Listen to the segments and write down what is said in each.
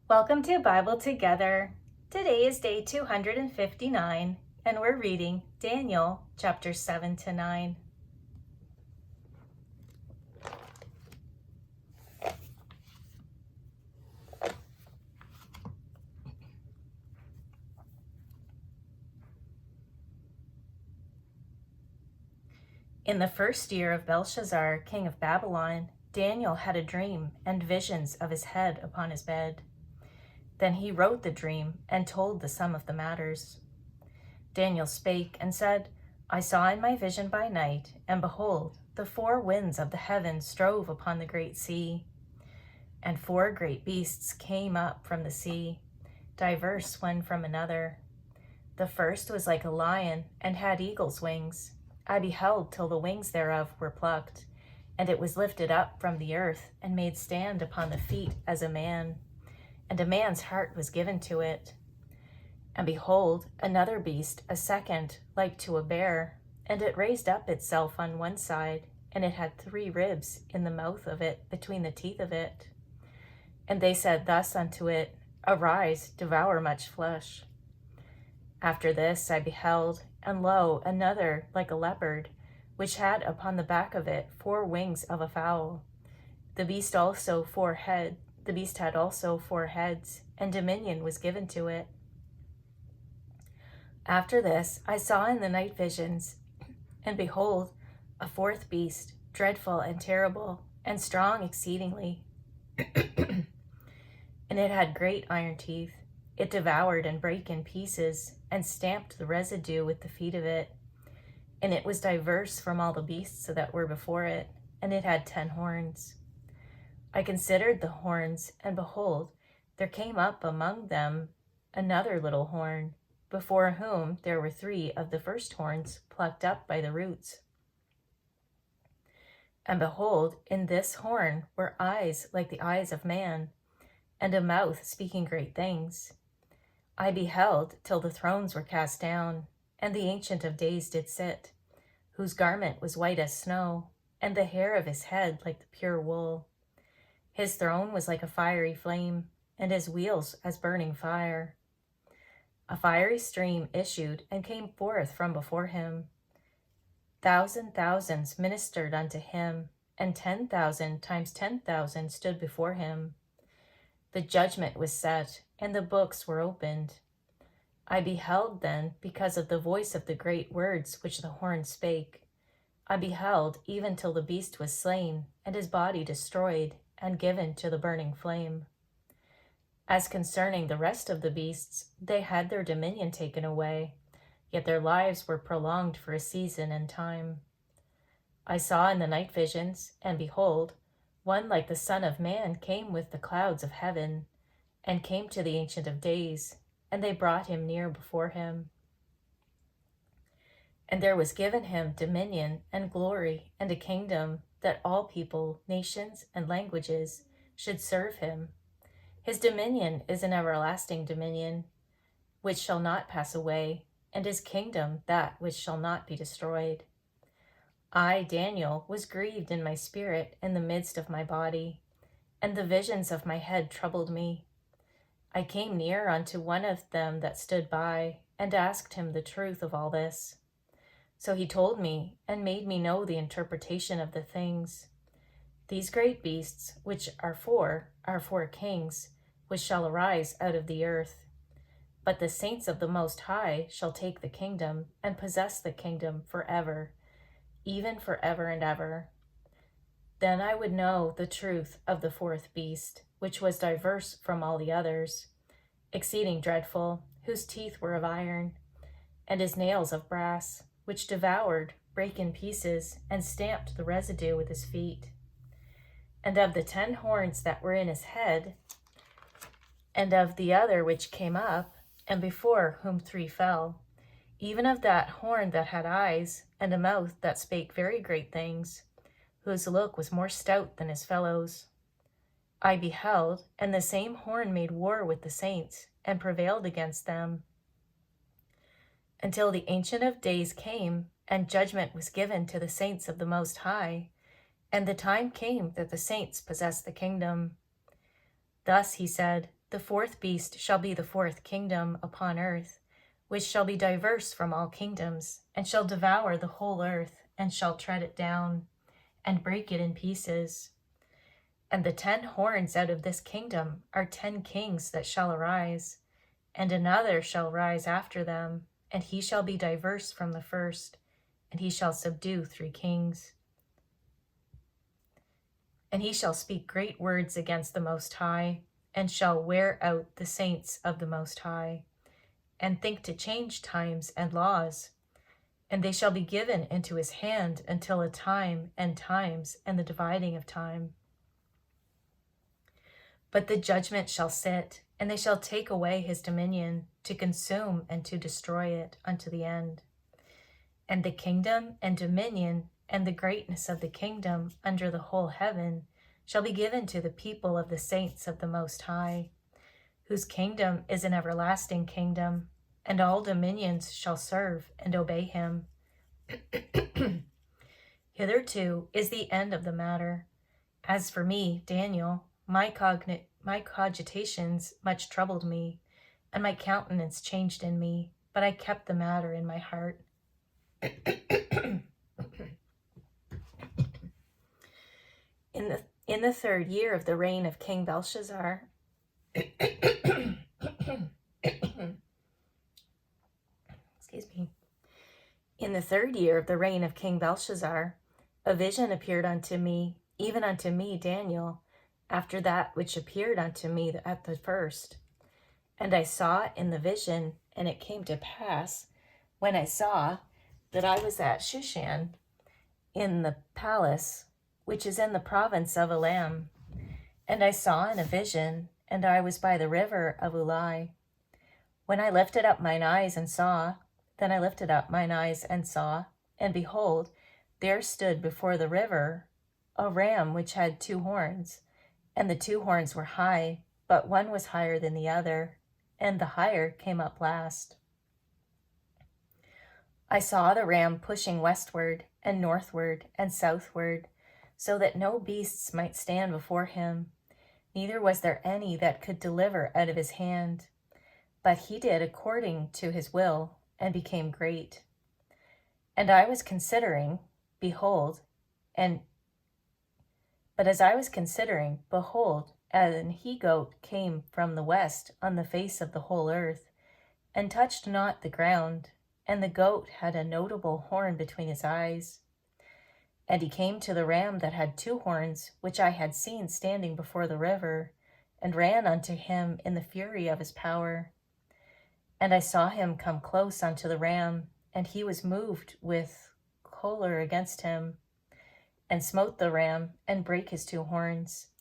Welcome to Bible Together. Today is day 259, and we're reading Daniel chapters 7 to 9. In the first year of Belshazzar, king of Babylon, Daniel had a dream and visions of his head upon his bed. Then he wrote the dream and told the sum of the matters. Daniel spake and said, I saw in my vision by night, and behold, the four winds of the heaven strove upon the great sea. And four great beasts came up from the sea, diverse one from another. The first was like a lion, and had eagle's wings. I beheld till the wings thereof were plucked, and it was lifted up from the earth, and made stand upon the feet as a man. And a man's heart was given to it. And behold, another beast, a second, like to a bear, and it raised up itself on one side, and it had 3 ribs in the mouth of it, between the teeth of it. And they said thus unto it, Arise, devour much flesh. After this I beheld, and lo, another like a leopard, which had upon the back of it 4 wings of a fowl. The beast had also 4 heads, and dominion was given to it. After this I saw in the night visions, and behold, a 4th beast, dreadful and terrible, and strong exceedingly. And it had great iron teeth. It devoured and brake in pieces, and stamped the residue with the feet of it. And it was diverse from all the beasts that were before it, and it had 10 horns. I considered the horns, and behold, there came up among them another little horn, before whom there were 3 of the first horns plucked up by the roots. And behold, in this horn were eyes like the eyes of man, and a mouth speaking great things. I beheld till the thrones were cast down, and the Ancient of Days did sit, whose garment was white as snow, and the hair of his head like the pure wool. His throne was like a fiery flame, and his wheels as burning fire. A fiery stream issued and came forth from before him. Thousands ministered unto him, and 10,000 times 10,000 stood before him. The judgment was set, and the books were opened. I beheld then, because of the voice of the great words which the horn spake. I beheld even till the beast was slain, and his body destroyed, and given to the burning flame. As concerning the rest of the beasts, they had their dominion taken away, yet their lives were prolonged for a season and time. I saw in the night visions, and behold, one like the Son of Man came with the clouds of heaven, and came to the Ancient of Days, and they brought him near before him. And there was given him dominion and glory and a kingdom, that all people, nations, and languages should serve him. His dominion is an everlasting dominion, which shall not pass away, and his kingdom that which shall not be destroyed. I, Daniel, was grieved in my spirit in the midst of my body, and the visions of my head troubled me. I came near unto one of them that stood by, and asked him the truth of all this. So he told me, and made me know the interpretation of the things. These great beasts, which are 4 kings, which shall arise out of the earth. But the saints of the Most High shall take the kingdom, and possess the kingdom forever, even forever and ever. Then I would know the truth of the 4th beast, which was diverse from all the others, exceeding dreadful, whose teeth were of iron, and his nails of brass, which devoured, brake in pieces, and stamped the residue with his feet. And of the 10 horns that were in his head, and of the other which came up, and before whom 3 fell, even of that horn that had eyes, and a mouth that spake very great things, whose look was more stout than his fellows. I beheld, and the same horn made war with the saints, and prevailed against them, until the Ancient of Days came, and judgment was given to the saints of the Most High, and the time came that the saints possessed the kingdom. Thus he said, The fourth beast shall be the fourth kingdom upon earth, which shall be diverse from all kingdoms, and shall devour the whole earth, and shall tread it down, and break it in pieces. And the 10 horns out of this kingdom are 10 kings that shall arise, and another shall rise after them, and he shall be diverse from the first, and he shall subdue 3 kings. And he shall speak great words against the Most High, and shall wear out the saints of the Most High, and think to change times and laws. And they shall be given into his hand until a time and times and the dividing of time. But the judgment shall sit, and they shall take away his dominion, to consume and to destroy it unto the end. And the kingdom and dominion and the greatness of the kingdom under the whole heaven shall be given to the people of the saints of the Most High, whose kingdom is an everlasting kingdom, and all dominions shall serve and obey him. Hitherto is the end of the matter. As for me, Daniel, my cogitations much troubled me, and my countenance changed in me, but I kept the matter in my heart. In the 3rd year of the reign of King Belshazzar, excuse me. In the 3rd year of the reign of King Belshazzar, a vision appeared unto me, even unto me, Daniel, after that which appeared unto me at the first. And I saw in the vision, and it came to pass, when I saw that I was at Shushan, in the palace, which is in the province of Elam. And I saw in a vision, and I was by the river of Ulai. When I lifted up mine eyes and saw, then I lifted up mine eyes and saw, and behold, there stood before the river a ram which had 2 horns, and the 2 horns were high, but one was higher than the other, and the higher came up last. I saw the ram pushing westward and northward and southward, so that no beasts might stand before him, neither was there any that could deliver out of his hand. But he did according to his will, and became great. And I was considering, behold, but as I was considering, behold, an he-goat came from the west on the face of the whole earth, and touched not the ground, and the goat had a notable horn between his eyes. And he came to the ram that had 2 horns, which I had seen standing before the river, and ran unto him in the fury of his power. And I saw him come close unto the ram, and he was moved with choler against him, and smote the ram, and brake his 2 horns.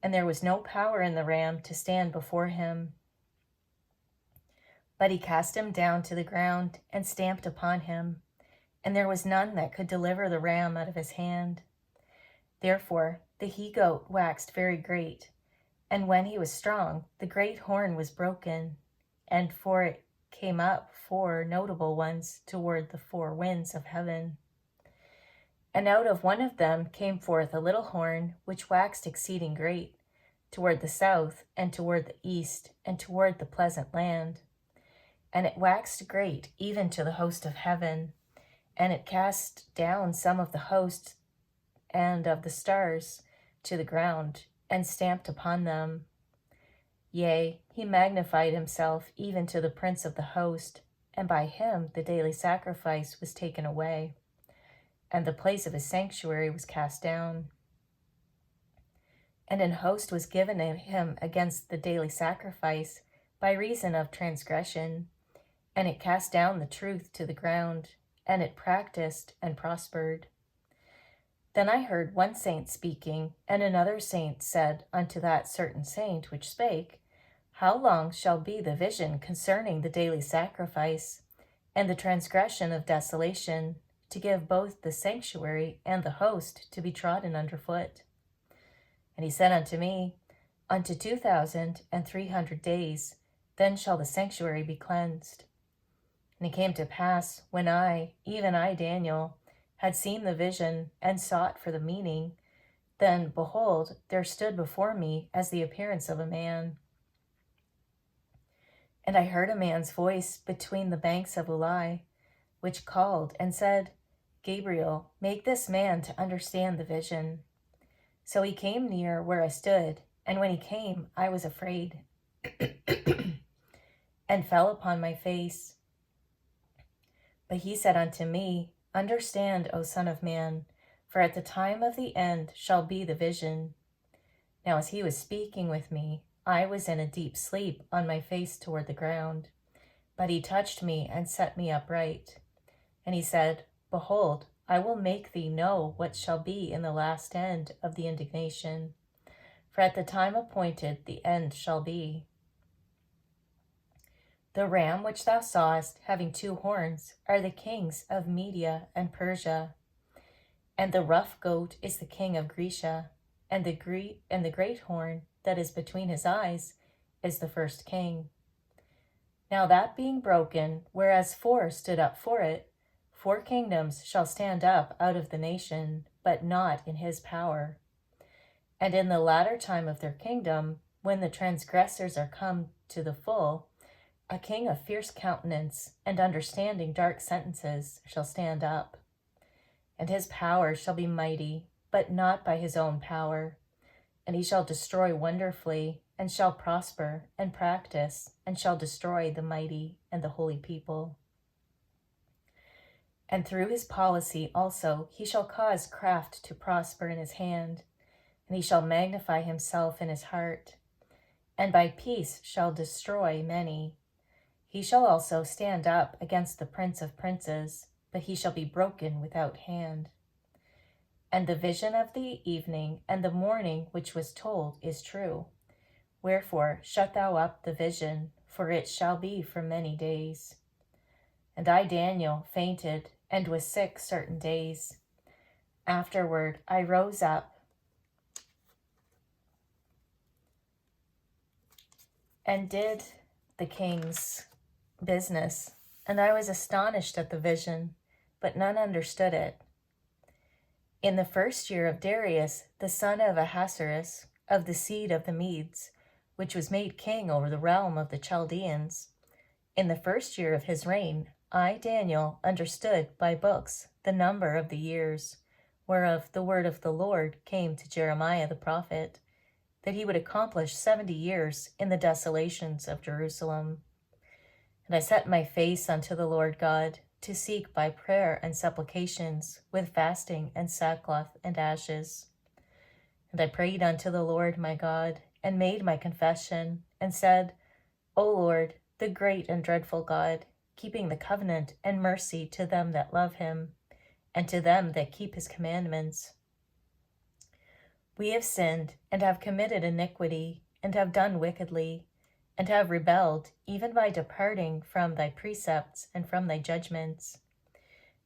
And there was no power in the ram to stand before him. But he cast him down to the ground, and stamped upon him, and there was none that could deliver the ram out of his hand. Therefore the he-goat waxed very great, and when he was strong, the great horn was broken, and for it came up 4 notable ones toward the 4 winds of heaven. And out of one of them came forth a little horn, which waxed exceeding great, toward the south, and toward the east, and toward the pleasant land. And it waxed great even to the host of heaven, and it cast down some of the host and of the stars to the ground, and stamped upon them. Yea, he magnified himself even to the prince of the host, and by him the daily sacrifice was taken away, and the place of his sanctuary was cast down. And an host was given to him against the daily sacrifice by reason of transgression, and it cast down the truth to the ground, and it practiced and prospered. Then I heard one saint speaking, and another saint said unto that certain saint which spake, How long shall be the vision concerning the daily sacrifice, and the transgression of desolation, to give both the sanctuary and the host to be trodden under foot? And he said unto me, Unto 2,300 days, then shall the sanctuary be cleansed. And it came to pass, when I, even I, Daniel, had seen the vision and sought for the meaning, then, behold, there stood before me as the appearance of a man. And I heard a man's voice between the banks of Ulai, which called and said, Gabriel, make this man to understand the vision. So he came near where I stood, and when he came, I was afraid and fell upon my face. But he said unto me, Understand, O Son of Man, for at the time of the end shall be the vision. Now as he was speaking with me, I was in a deep sleep on my face toward the ground. But he touched me and set me upright. And he said, Behold, I will make thee know what shall be in the last end of the indignation. For at the time appointed the end shall be. The ram which thou sawest having 2 horns are the kings of Media and Persia. And the rough goat is the king of Grecia, and the great horn that is between his eyes is the first king. Now that being broken, whereas 4 stood up for it, 4 kingdoms shall stand up out of the nation, but not in his power. And in the latter time of their kingdom, when the transgressors are come to the full, a king of fierce countenance and understanding dark sentences shall stand up. And his power shall be mighty, but not by his own power. And he shall destroy wonderfully, and shall prosper and practice, and shall destroy the mighty and the holy people. And through his policy also he shall cause craft to prosper in his hand, and he shall magnify himself in his heart, and by peace shall destroy many. He shall also stand up against the prince of princes, but he shall be broken without hand. And the vision of the evening and the morning which was told is true. Wherefore shut thou up the vision, for it shall be for many days. And I, Daniel, fainted and was sick certain days. Afterward I rose up and did the king's business, and I was astonished at the vision, but none understood it. In the 1st year of Darius, the son of Ahasuerus, of the seed of the Medes, which was made king over the realm of the Chaldeans, in the 1st year of his reign, I, Daniel, understood by books the number of the years, whereof the word of the Lord came to Jeremiah the prophet, that he would accomplish 70 years in the desolations of Jerusalem. And I set my face unto the Lord God, to seek by prayer and supplications, with fasting and sackcloth and ashes. And I prayed unto the Lord my God, and made my confession, and said, O Lord, the great and dreadful God, keeping the covenant and mercy to them that love him, and to them that keep his commandments. We have sinned, and have committed iniquity, and have done wickedly, and have rebelled, even by departing from thy precepts and from thy judgments.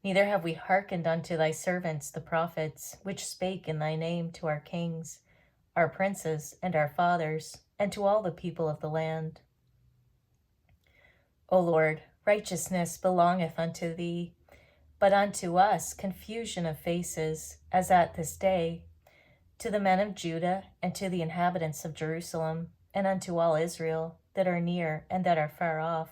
Neither have we hearkened unto thy servants the prophets, which spake in thy name to our kings, our princes, and our fathers, and to all the people of the land. O Lord, righteousness belongeth unto thee, but unto us confusion of faces, as at this day, to the men of Judah, and to the inhabitants of Jerusalem, and unto all Israel, that are near and that are far off,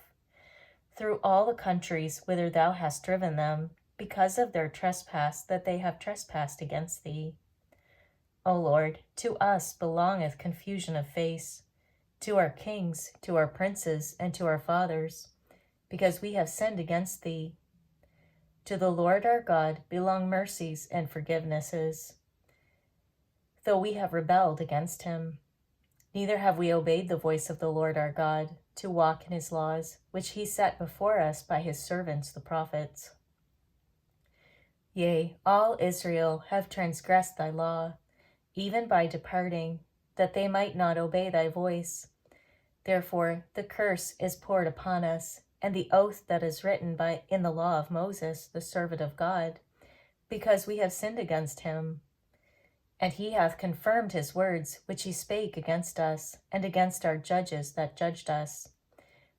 through all the countries whither thou hast driven them, because of their trespass that they have trespassed against thee. O Lord, to us belongeth confusion of face, to our kings, to our princes, and to our fathers, because we have sinned against thee. To the Lord our God belong mercies and forgivenesses, though we have rebelled against him. Neither have we obeyed the voice of the Lord our God, to walk in his laws, which he set before us by his servants the prophets. Yea, all Israel have transgressed thy law, even by departing, that they might not obey thy voice. Therefore the curse is poured upon us, and the oath that is written in the law of Moses, the servant of God, because we have sinned against him. And he hath confirmed his words which he spake against us, and against our judges that judged us,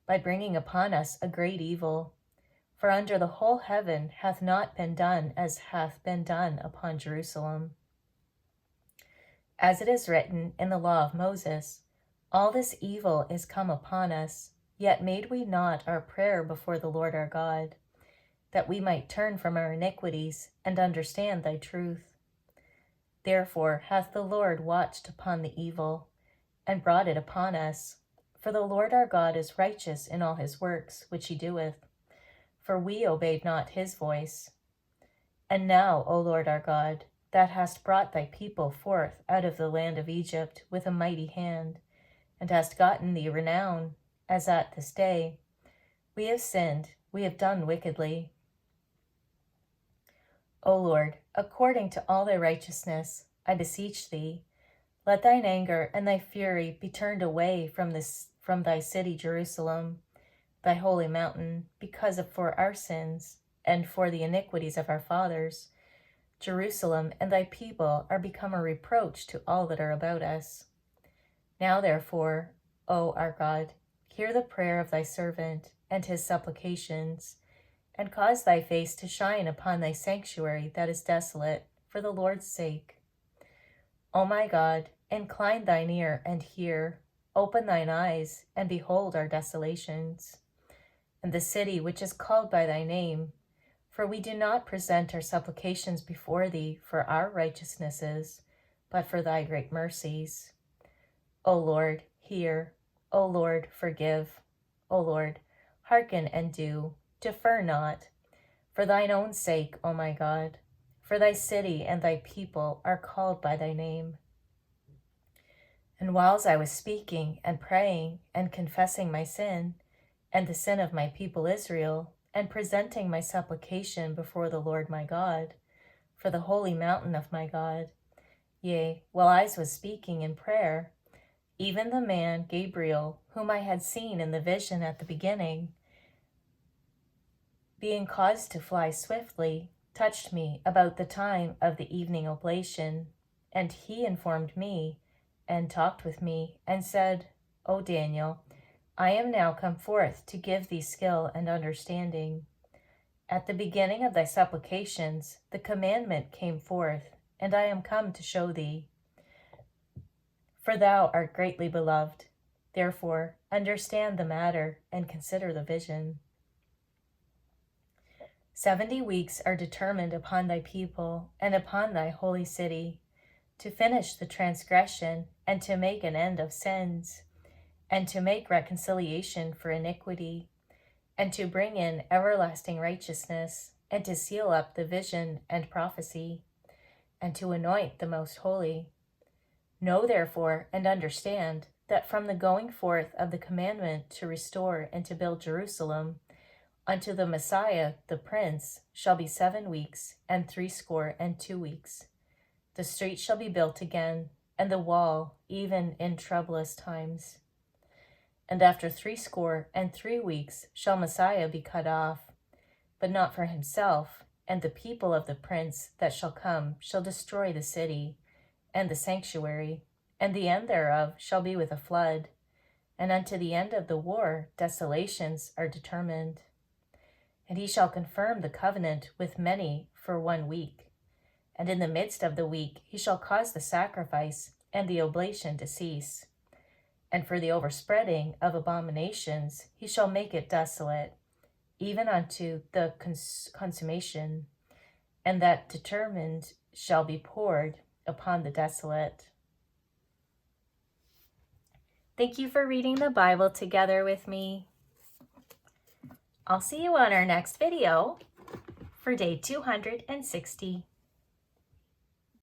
by bringing upon us a great evil. For under the whole heaven hath not been done as hath been done upon Jerusalem. As it is written in the law of Moses, all this evil is come upon us, Yet made we not our prayer before the Lord our God, that we might turn from our iniquities and understand thy truth. Therefore hath the Lord watched upon the evil, and brought it upon us. For the Lord our God is righteous in all his works which he doeth, for we obeyed not his voice. And now, O Lord our God, that hast brought thy people forth out of the land of Egypt with a mighty hand, and hast gotten thee renown, as at this day, we have sinned, we have done wickedly. O Lord, according to all thy righteousness, I beseech thee, let thine anger and thy fury be turned away from thy city Jerusalem, thy holy mountain, because of for our sins and for the iniquities of our fathers. Jerusalem and thy people are become a reproach to all that are about us. Now therefore, O our God, hear the prayer of thy servant and his supplications, and cause thy face to shine upon thy sanctuary that is desolate, for the Lord's sake. O my God, incline thine ear and hear, open thine eyes and behold our desolations, and the city which is called by thy name. For we do not present our supplications before thee for our righteousnesses, but for thy great mercies. O Lord, hear. O Lord, forgive. O Lord, hearken and do. Defer not. For thine own sake, O my God, for thy city and thy people are called by thy name. And whiles I was speaking and praying and confessing my sin, and the sin of my people Israel, and presenting my supplication before the Lord my God, for the holy mountain of my God, yea, while I was speaking in prayer, even the man Gabriel, whom I had seen in the vision at the beginning, being caused to fly swiftly, touched me about the time of the evening oblation, and he informed me, and talked with me, and said, O Daniel, I am now come forth to give thee skill and understanding. At the beginning of thy supplications, the commandment came forth, and I am come to show thee. For thou art greatly beloved. Therefore, understand the matter and consider the vision. 70 weeks are determined upon thy people and upon thy holy city, to finish the transgression and to make an end of sins, and to make reconciliation for iniquity, and to bring in everlasting righteousness, and to seal up the vision and prophecy, and to anoint the most holy. Know therefore and understand that from the going forth of the commandment to restore and to build Jerusalem, unto the Messiah, the Prince, shall be 7 weeks and 62 weeks. The street shall be built again, and the wall, even in troublous times. And after 63 weeks shall Messiah be cut off, but not for himself, and the people of the Prince that shall come shall destroy the city, and the sanctuary, and the end thereof shall be with a flood, and unto the end of the war desolations are determined. And he shall confirm the covenant with many for 1 week. And in the midst of the week he shall cause the sacrifice and the oblation to cease. And for the overspreading of abominations he shall make it desolate, even unto the consummation, and that determined shall be poured upon the desolate. Thank you for reading the Bible together with me. I'll see you on our next video for day 260.